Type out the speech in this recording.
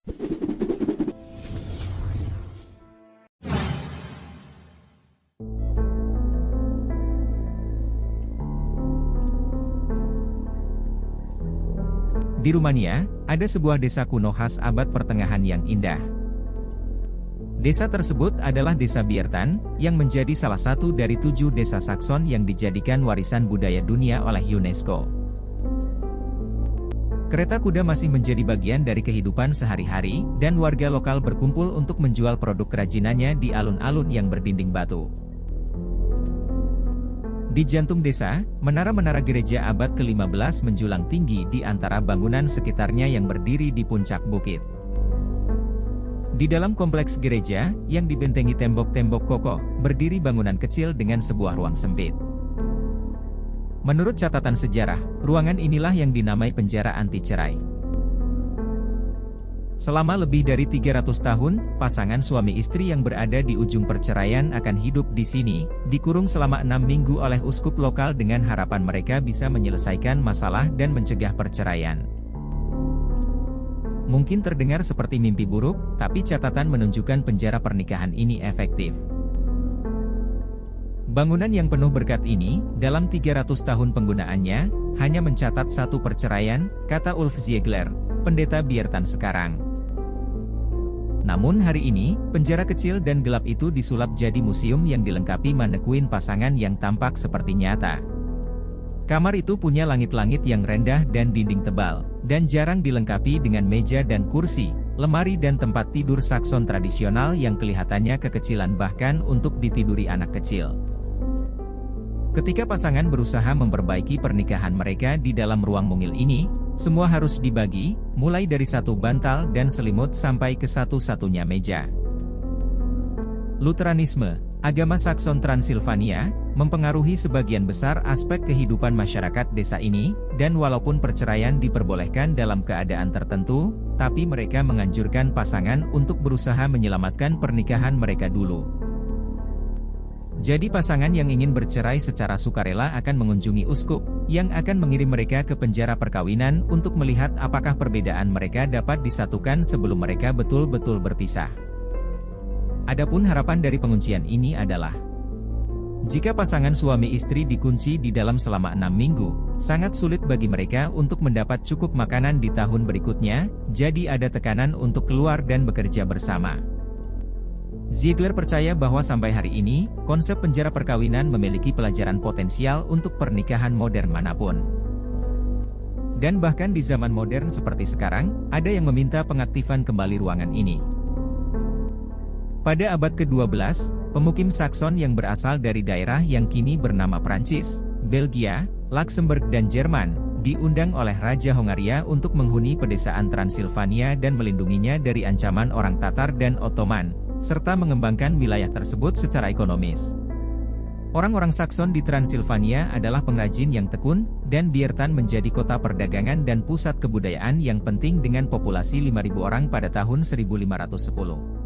Di Rumania, ada sebuah desa kuno khas abad pertengahan yang indah. Desa tersebut adalah Desa Biertan, yang menjadi salah satu dari 7 desa Sakson yang dijadikan warisan budaya dunia oleh UNESCO. Kereta kuda masih menjadi bagian dari kehidupan sehari-hari, dan warga lokal berkumpul untuk menjual produk kerajinannya di alun-alun yang berdinding batu. Di jantung desa, menara-menara gereja abad ke-15 menjulang tinggi di antara bangunan sekitarnya yang berdiri di puncak bukit. Di dalam kompleks gereja, yang dibentengi tembok-tembok kokoh, berdiri bangunan kecil dengan sebuah ruang sempit. Menurut catatan sejarah, ruangan inilah yang dinamai penjara anti-cerai. Selama lebih dari 300 tahun, pasangan suami istri yang berada di ujung perceraian akan hidup di sini, dikurung selama 6 minggu oleh uskup lokal dengan harapan mereka bisa menyelesaikan masalah dan mencegah perceraian. Mungkin terdengar seperti mimpi buruk, tapi catatan menunjukkan penjara pernikahan ini efektif. Bangunan yang penuh berkat ini, dalam 300 tahun penggunaannya, hanya mencatat 1 perceraian, kata Ulf Ziegler, pendeta Biertan sekarang. Namun hari ini, penjara kecil dan gelap itu disulap jadi museum yang dilengkapi manekuin pasangan yang tampak seperti nyata. Kamar itu punya langit-langit yang rendah dan dinding tebal, dan jarang dilengkapi dengan meja dan kursi, lemari dan tempat tidur Sakson tradisional yang kelihatannya kekecilan bahkan untuk ditiduri anak kecil. Ketika pasangan berusaha memperbaiki pernikahan mereka di dalam ruang mungil ini, semua harus dibagi, mulai dari 1 bantal dan selimut sampai ke satu-satunya meja. Luteranisme, agama Sakson Transilvania, mempengaruhi sebagian besar aspek kehidupan masyarakat desa ini, dan walaupun perceraian diperbolehkan dalam keadaan tertentu, tapi mereka menganjurkan pasangan untuk berusaha menyelamatkan pernikahan mereka dulu. Jadi pasangan yang ingin bercerai secara sukarela akan mengunjungi uskup, yang akan mengirim mereka ke penjara perkawinan untuk melihat apakah perbedaan mereka dapat disatukan sebelum mereka betul-betul berpisah. Adapun harapan dari penguncian ini adalah, jika pasangan suami istri dikunci di dalam selama 6 minggu, sangat sulit bagi mereka untuk mendapat cukup makanan di tahun berikutnya, jadi ada tekanan untuk keluar dan bekerja bersama. Ziegler percaya bahwa sampai hari ini, konsep penjara perkawinan memiliki pelajaran potensial untuk pernikahan modern manapun. Dan bahkan di zaman modern seperti sekarang, ada yang meminta pengaktifan kembali ruangan ini. Pada abad ke-12, pemukim Sakson yang berasal dari daerah yang kini bernama Prancis, Belgia, Luxembourg dan Jerman, diundang oleh Raja Hongaria untuk menghuni pedesaan Transilvania dan melindunginya dari ancaman orang Tatar dan Ottoman, serta mengembangkan wilayah tersebut secara ekonomis. Orang-orang Sakson di Transilvania adalah pengrajin yang tekun, dan Biertan menjadi kota perdagangan dan pusat kebudayaan yang penting dengan populasi 5.000 orang pada tahun 1510.